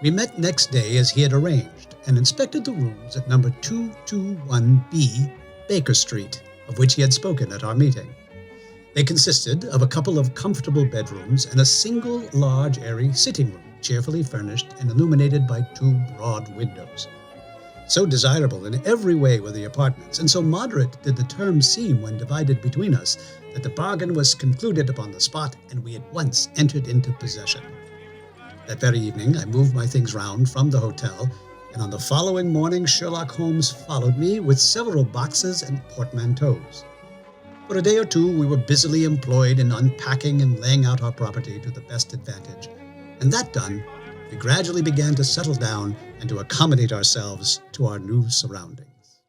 We met next day as he had arranged and inspected the rooms at number 221B Baker Street, of which he had spoken at our meeting. They consisted of a couple of comfortable bedrooms and a single large airy sitting room, cheerfully furnished and illuminated by two broad windows. So desirable in every way were the apartments, and so moderate did the terms seem when divided between us, that the bargain was concluded upon the spot, and we at once entered into possession. That very evening I moved my things round from the hotel, and on the following morning Sherlock Holmes followed me with several boxes and portmanteaus. For a day or two we were busily employed in unpacking and laying out our property to the best advantage, and that done, we gradually began to settle down and to accommodate ourselves to our new surroundings.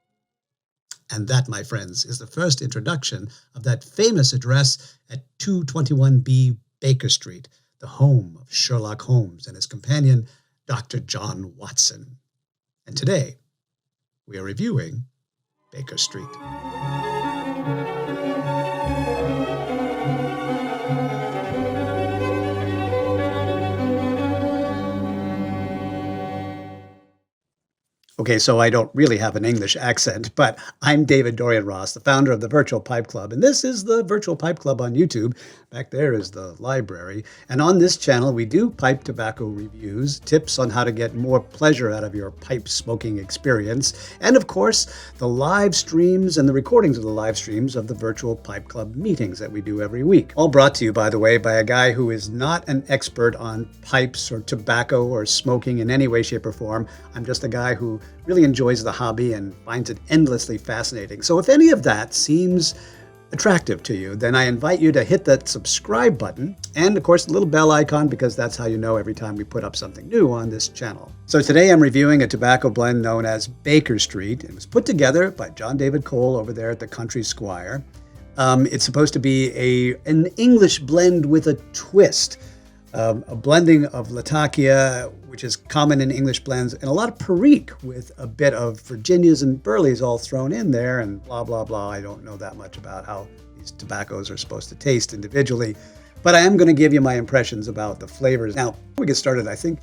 And that, my friends, is the first introduction of that famous address at 221B Baker Street, the home of Sherlock Holmes and his companion, Dr. John Watson. And today, we are reviewing Baker Street. Okay, so I don't really have an English accent, but I'm David Dorian Ross, the founder of the Virtual Pipe Club, and this is the Virtual Pipe Club on YouTube. Back there is the library, and on this channel we do pipe tobacco reviews, tips on how to get more pleasure out of your pipe smoking experience, and of course the live streams and the recordings of the live streams of the Virtual Pipe Club meetings that we do every week. All brought to you, by the way, by a guy who is not an expert on pipes or tobacco or smoking in any way, shape, or form. I'm just a guy who really enjoys the hobby and finds it endlessly fascinating. So if any of that seems attractive to you, then I invite you to hit that subscribe button and of course the little bell icon, because that's how you know every time we put up something new on this channel. So today I'm reviewing a tobacco blend known as Baker Street. It was put together by John David Cole over there at the Country Squire. It's supposed to be an English blend with a twist. A blending of latakia, which is common in English blends, and a lot of perique with a bit of Virginias and burleys all thrown in there, and blah, blah, blah. I don't know that much about how these tobaccos are supposed to taste individually, but I am going to give you my impressions about the flavors. Now, before we get started, I think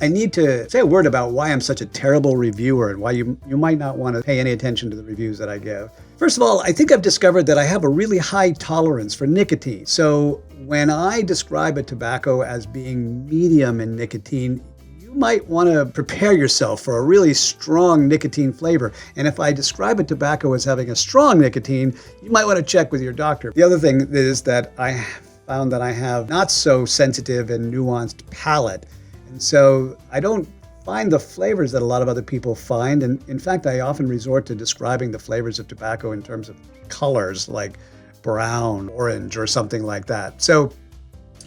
I need to say a word about why I'm such a terrible reviewer and why you might not want to pay any attention to the reviews that I give. First of all, I think I've discovered that I have a really high tolerance for nicotine. So when I describe a tobacco as being medium in nicotine, you might want to prepare yourself for a really strong nicotine flavor. And if I describe a tobacco as having a strong nicotine, you might want to check with your doctor. The other thing is that I found that I have not so sensitive and nuanced palate. And so I don't find the flavors that a lot of other people find. And in fact, I often resort to describing the flavors of tobacco in terms of colors like brown, orange, or something like that. So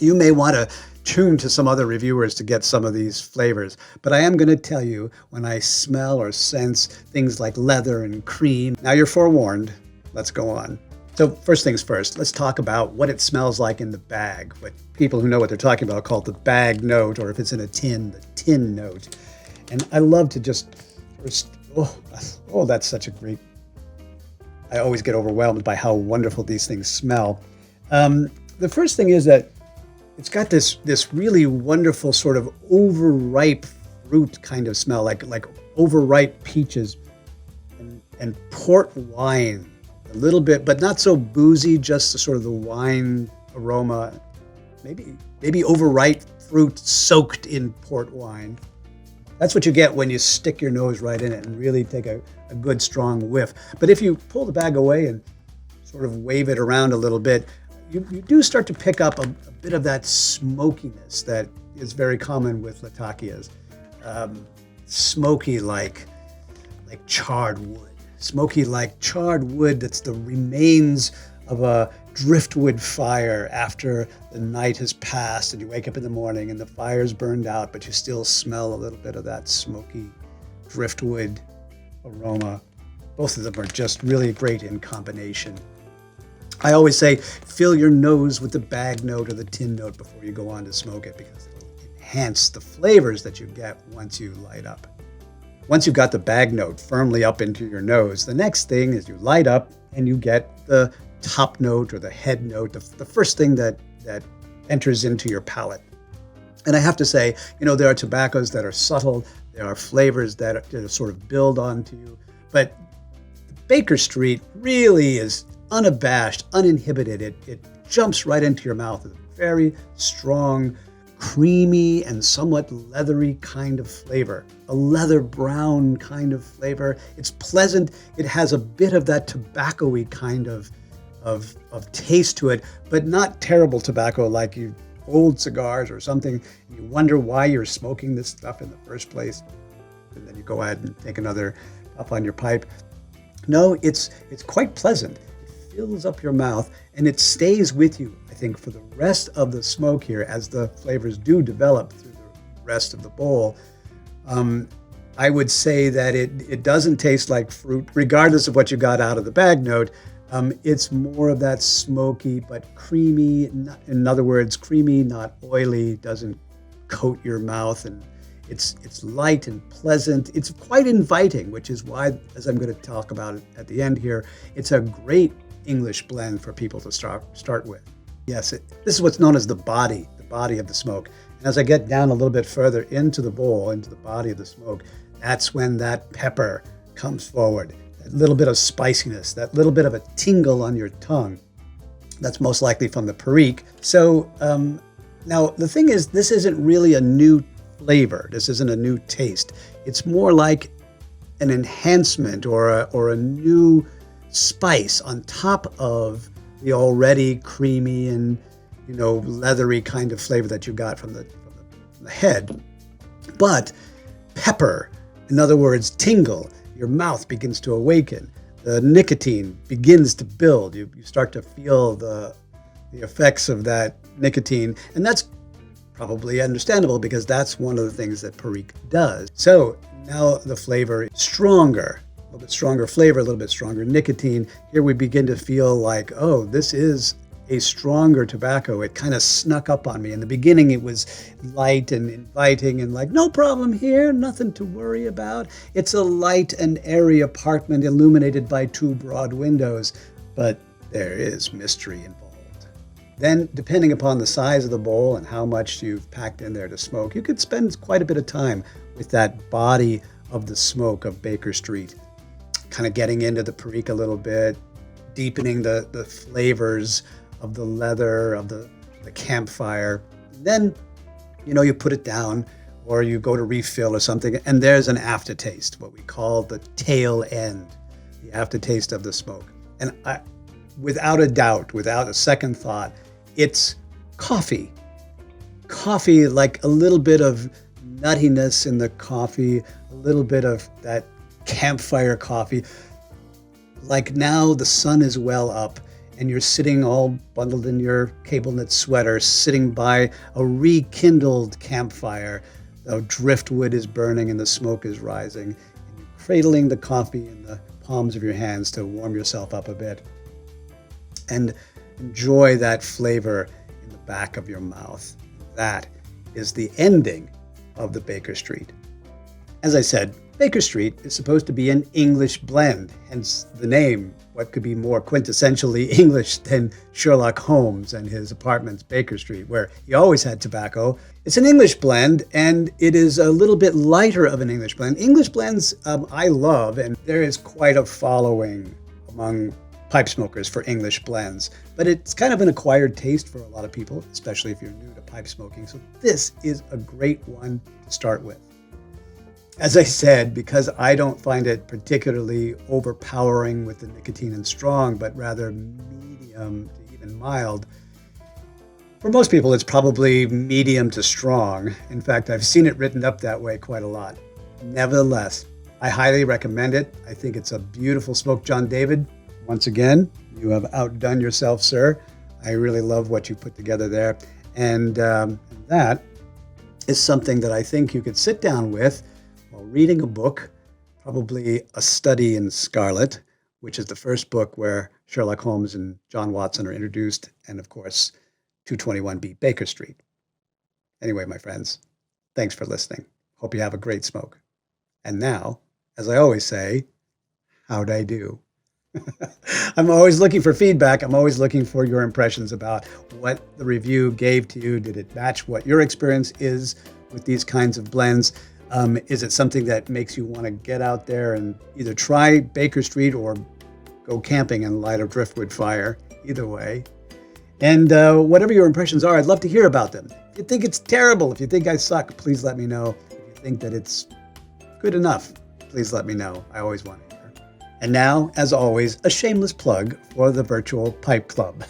you may want to tune to some other reviewers to get some of these flavors. But I am going to tell you when I smell or sense things like leather and cream. Now you're forewarned. Let's go on. So first things first, let's talk about what it smells like in the bag. What people who know what they're talking about call it the bag note, or if it's in a tin, the tin note. And I love to just first, that's such a great, I always get overwhelmed by how wonderful these things smell. The first thing is that it's got this really wonderful sort of overripe fruit kind of smell, like overripe peaches and port wine. A little bit, but not so boozy, just the sort of the wine aroma, maybe overripe fruit soaked in port wine. That's what you get when you stick your nose right in it and really take a good strong whiff. But if you pull the bag away and sort of wave it around a little bit, you do start to pick up a bit of that smokiness that is very common with latakias. Smoky like charred wood. Smoky like charred wood that's the remains of a driftwood fire after the night has passed and you wake up in the morning and the fire's burned out, but you still smell a little bit of that smoky driftwood aroma. Both of them are just really great in combination. I always say fill your nose with the bag note or the tin note before you go on to smoke it, because it'll enhance the flavors that you get once you light up. Once you've got the bag note firmly up into your nose, the next thing is you light up and you get the top note or the head note, the first thing that enters into your palate. And I have to say, there are tobaccos that are subtle. There are flavors that sort of build onto you. But Baker Street really is unabashed, uninhibited. It jumps right into your mouth with a very strong, creamy, and somewhat leathery kind of flavor. A leather brown kind of flavor. It's pleasant. It has a bit of that tobacco-y kind of taste to it, but not terrible tobacco like old cigars or something. You wonder why you're smoking this stuff in the first place. And then you go ahead and take another puff on your pipe. No, it's quite pleasant. It fills up your mouth and it stays with you, I think, for the rest of the smoke here as the flavors do develop through the rest of the bowl. I would say that it doesn't taste like fruit, regardless of what you got out of the bag note. It's more of that smoky but creamy. In other words, creamy, not oily, doesn't coat your mouth, and it's light and pleasant. It's quite inviting, which is why, as I'm going to talk about it at the end here, it's a great English blend for people to start with. Yes, this is what's known as the body of the smoke. And as I get down a little bit further into the bowl, into the body of the smoke, that's when that pepper comes forward. That little bit of spiciness, that little bit of a tingle on your tongue. That's most likely from the perique. So now the thing is, this isn't really a new flavor. This isn't a new taste. It's more like an enhancement or a new spice on top of the already creamy and leathery kind of flavor that you got from the head. But pepper, in other words, tingle. Your mouth begins to awaken. The nicotine begins to build. You start to feel the effects of that nicotine, and that's probably understandable because that's one of the things that perique does. So now the flavor is stronger, a little bit stronger flavor, a little bit stronger nicotine. Here we begin to feel like, oh, this is a stronger tobacco. It kind of snuck up on me. In the beginning, it was light and inviting and like, no problem here, nothing to worry about. It's a light and airy apartment illuminated by two broad windows, but there is mystery involved. Then, depending upon the size of the bowl and how much you've packed in there to smoke, you could spend quite a bit of time with that body of the smoke of Baker Street, kind of getting into the perique a little bit, deepening the flavors of the leather, of the campfire. And then, you put it down or you go to refill or something, and there's an aftertaste, what we call the tail end, the aftertaste of the smoke. And without a doubt, without a second thought, it's coffee. Coffee, like a little bit of nuttiness in the coffee, a little bit of that campfire coffee. Like now the sun is well up, and you're sitting all bundled in your cable knit sweater, sitting by a rekindled campfire. The driftwood is burning and the smoke is rising. And you're cradling the coffee in the palms of your hands to warm yourself up a bit. And enjoy that flavor in the back of your mouth. That is the ending of the Baker Street. As I said, Baker Street is supposed to be an English blend, hence the name. What could be more quintessentially English than Sherlock Holmes and his apartments, Baker Street, where he always had tobacco. It's an English blend, and it is a little bit lighter of an English blend. English blends I love, and there is quite a following among pipe smokers for English blends. But it's kind of an acquired taste for a lot of people, especially if you're new to pipe smoking. So this is a great one to start with. As I said, because I don't find it particularly overpowering with the nicotine and strong, but rather medium to even mild, for most people it's probably medium to strong. In fact, I've seen it written up that way quite a lot. Nevertheless, I highly recommend it. I think it's a beautiful smoke. John David, once again, you have outdone yourself, sir. I really love what you put together there. And that is something that I think you could sit down with while reading a book, probably A Study in Scarlet, which is the first book where Sherlock Holmes and John Watson are introduced, and of course, 221B Baker Street. Anyway, my friends, thanks for listening. Hope you have a great smoke. And now, as I always say, how'd I do? I'm always looking for feedback. I'm always looking for your impressions about what the review gave to you. Did it match what your experience is with these kinds of blends? Is it something that makes you want to get out there and either try Baker Street or go camping and light a driftwood fire? Either way. And whatever your impressions are, I'd love to hear about them. If you think it's terrible, if you think I suck, please let me know. If you think that it's good enough, please let me know. I always want to hear. And now, as always, a shameless plug for the Virtual Pipe Club.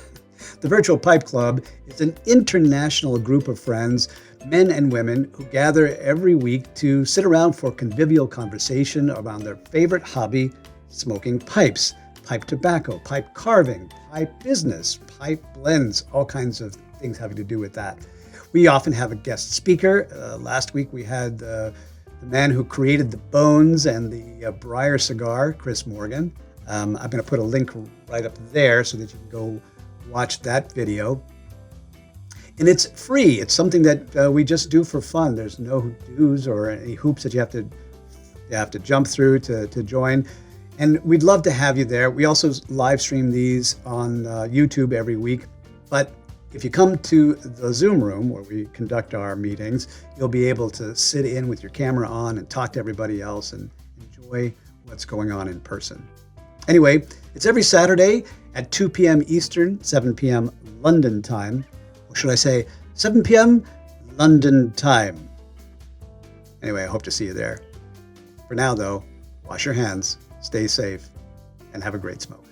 The Virtual Pipe Club is an international group of friends, men and women, who gather every week to sit around for convivial conversation around their favorite hobby, smoking pipes, pipe tobacco, pipe carving, pipe business, pipe blends, all kinds of things having to do with that. We often have a guest speaker. Last week we had the man who created the Bones and the Briar cigar, Chris Morgan. I'm going to put a link right up there so that you can go watch that video. And it's free. It's something that we just do for fun. There's no dues or any hoops that you have to jump through to join. And we'd love to have you there. We also live stream these on YouTube every week. But if you come to the Zoom room where we conduct our meetings, you'll be able to sit in with your camera on and talk to everybody else and enjoy what's going on in person. Anyway, it's every Saturday at 2 p.m. Eastern, 7 p.m. London time. Or should I say 7 p.m. London time? Anyway, I hope to see you there. For now, though, wash your hands, stay safe, and have a great smoke.